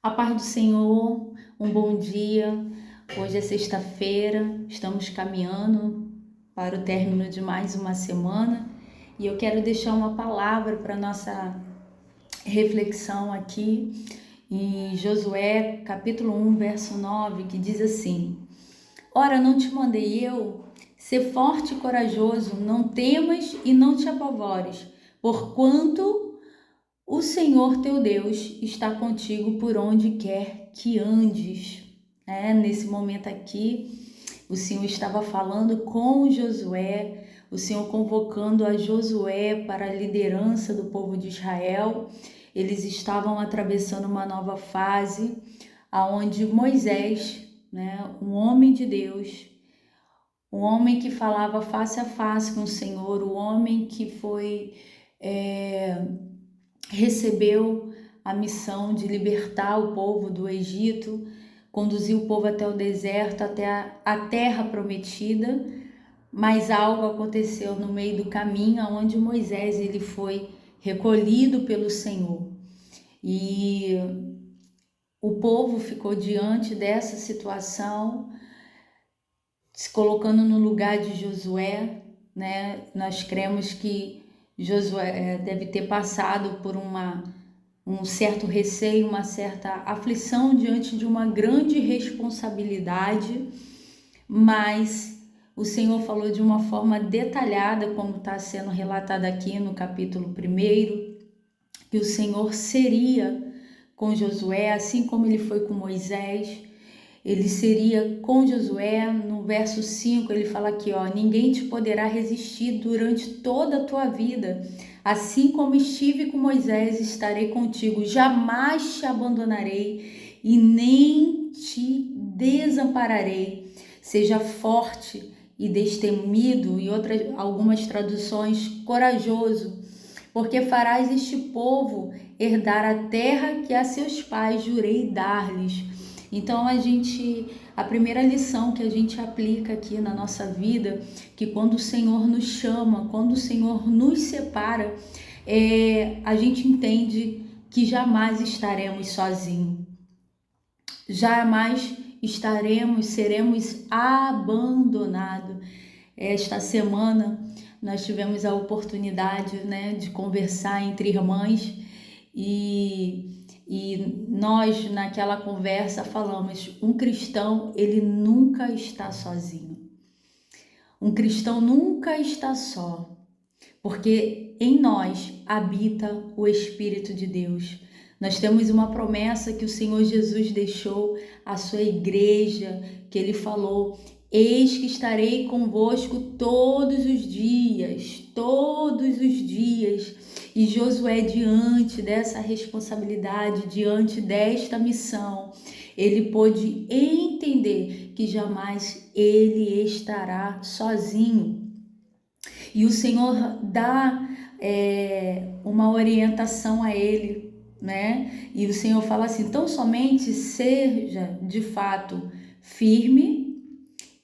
A paz do Senhor, um bom dia. Hoje é sexta-feira, estamos caminhando para o término de mais uma semana e eu quero deixar uma palavra para nossa reflexão aqui em Josué, capítulo 1, verso 9, que diz assim: Ora, não te mandei eu? Ser forte e corajoso, não temas e não te apavores, porquanto o Senhor teu Deus está contigo por onde quer que andes. Nesse momento aqui, o Senhor estava falando com Josué, o Senhor convocando a Josué para a liderança do povo de Israel. Eles estavam atravessando uma nova fase, aonde Moisés, um homem de Deus, um homem que falava face a face com o Senhor, o homem que recebeu a missão de libertar o povo do Egito, conduzir o povo até o deserto, até a terra prometida, mas algo aconteceu no meio do caminho, onde Moisés ele foi recolhido pelo Senhor. E o povo ficou diante dessa situação, se colocando no lugar de Josué, Nós cremos que Josué deve ter passado por um certo receio, uma certa aflição diante de uma grande responsabilidade, mas o Senhor falou de uma forma detalhada, como está sendo relatado aqui no capítulo 1, que o Senhor seria com Josué, assim como ele foi com Moisés. Ele seria com Josué. No verso 5 ele fala aqui, ninguém te poderá resistir durante toda a tua vida. Assim como estive com Moisés, estarei contigo, jamais te abandonarei e nem te desampararei. Seja forte e destemido, e algumas traduções, corajoso, porque farás este povo herdar a terra que a seus pais jurei dar-lhes. Então a primeira lição que a gente aplica aqui na nossa vida, que quando o Senhor nos chama, quando o Senhor nos separa, a gente entende que jamais estaremos sozinhos. Jamais seremos abandonados. Esta semana nós tivemos a oportunidade, de conversar entre irmãs e nós naquela conversa falamos, um cristão ele nunca está sozinho. Um cristão nunca está só, porque em nós habita o Espírito de Deus. Nós temos uma promessa que o Senhor Jesus deixou à sua igreja, que ele falou: eis que estarei convosco todos os dias. E Josué, diante dessa responsabilidade, diante desta missão, ele pôde entender que jamais ele estará sozinho. E o Senhor dá uma orientação a ele, E o Senhor fala assim: tão somente seja de fato firme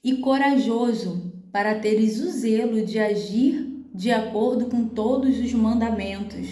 e corajoso, para teres o zelo de agir de acordo com todos os mandamentos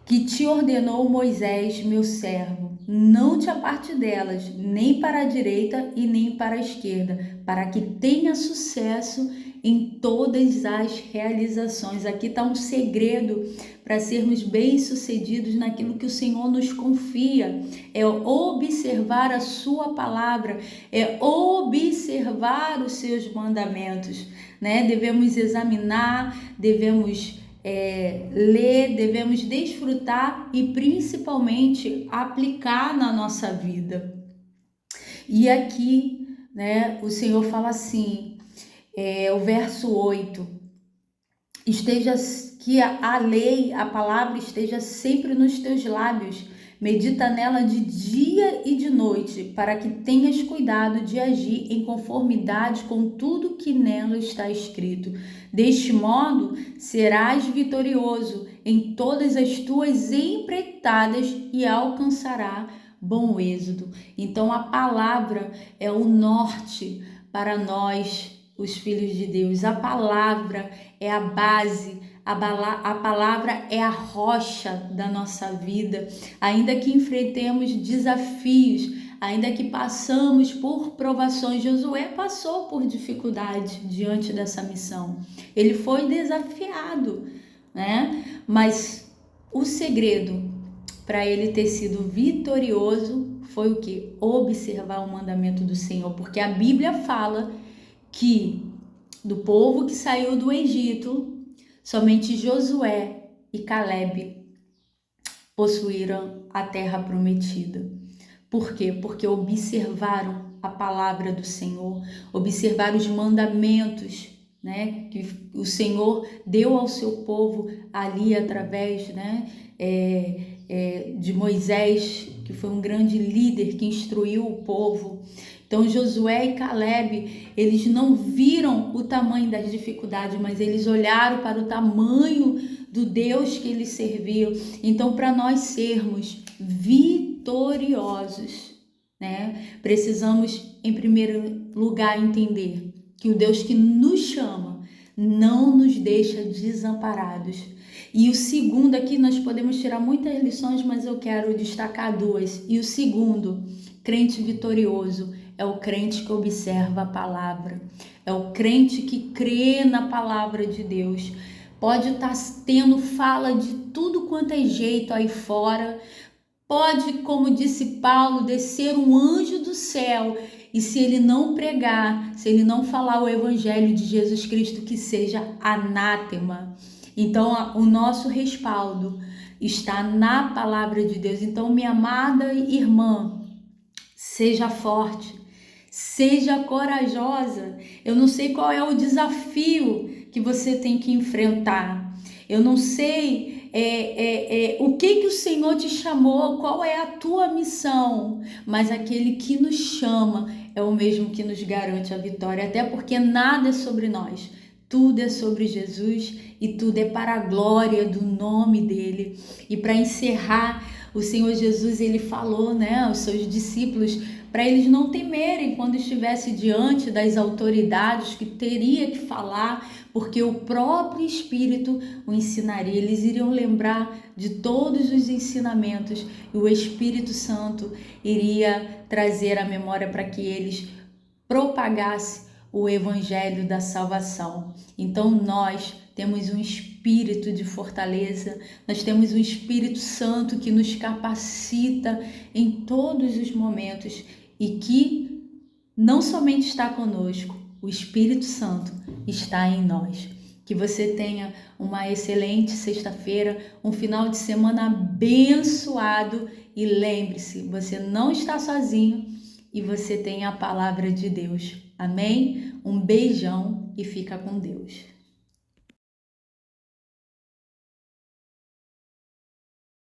que te ordenou Moisés, meu servo. Não te aparte delas, nem para a direita e nem para a esquerda, para que tenha sucesso em todas as realizações. Aqui está um segredo para sermos bem-sucedidos naquilo que o Senhor nos confia. É observar a sua palavra, é observar os seus mandamentos, Devemos examinar, devemos ler, devemos desfrutar e principalmente aplicar na nossa vida. E aqui, o Senhor fala assim, o verso 8, que a lei, a palavra esteja sempre nos teus lábios, medita nela de dia e de noite, para que tenhas cuidado de agir em conformidade com tudo que nela está escrito. Deste modo, serás vitorioso em todas as tuas empreitadas e alcançará bom êxito. Então, a palavra é o norte para nós, os filhos de Deus. A palavra é a base, A palavra é a rocha da nossa vida. Ainda que enfrentemos desafios, ainda que passamos por provações, Josué passou por dificuldade diante dessa missão. Ele foi desafiado, né? Mas o segredo para ele ter sido vitorioso foi o que? Observar o mandamento do Senhor, porque a Bíblia fala que do povo que saiu do Egito, somente Josué e Caleb possuíram a terra prometida. Por quê? Porque observaram a palavra do Senhor, observaram os mandamentos, né, que o Senhor deu ao seu povo ali através, né, de Moisés, que foi um grande líder que instruiu o povo. Então Josué e Caleb, eles não viram o tamanho das dificuldades, mas eles olharam para o tamanho do Deus que eles serviam. Então, para nós sermos vitoriosos, né, precisamos, em primeiro lugar, entender que o Deus que nos chama não nos deixa desamparados. E o segundo, aqui nós podemos tirar muitas lições, mas eu quero destacar duas. E o segundo, crente vitorioso, é o crente que observa a palavra, é o crente que crê na palavra de Deus. Pode estar tendo fala de tudo quanto é jeito aí fora, pode, como disse Paulo, descer um anjo do céu, e se ele não pregar, se ele não falar o evangelho de Jesus Cristo, que seja anátema. Então, o nosso respaldo está na palavra de Deus. Então, minha amada irmã, seja forte, seja corajosa. Eu não sei qual é o desafio que você tem que enfrentar. Eu não sei o que o Senhor te chamou, qual é a tua missão, mas aquele que nos chama é o mesmo que nos garante a vitória, até porque nada é sobre nós, tudo é sobre Jesus e tudo é para a glória do nome dele. E para encerrar, o Senhor Jesus, ele falou, né, aos seus discípulos, para eles não temerem quando estivesse diante das autoridades que teria que falar, porque o próprio Espírito o ensinaria. Eles iriam lembrar de todos os ensinamentos e o Espírito Santo iria trazer a memória para que eles propagassem o evangelho da salvação. Então nós temos um espírito de fortaleza, nós temos um Espírito Santo que nos capacita em todos os momentos e que não somente está conosco, o Espírito Santo está em nós. Que você tenha uma excelente sexta-feira, um final de semana abençoado e lembre-se, você não está sozinho e você tem a palavra de Deus. Amém? Um beijão e fica com Deus.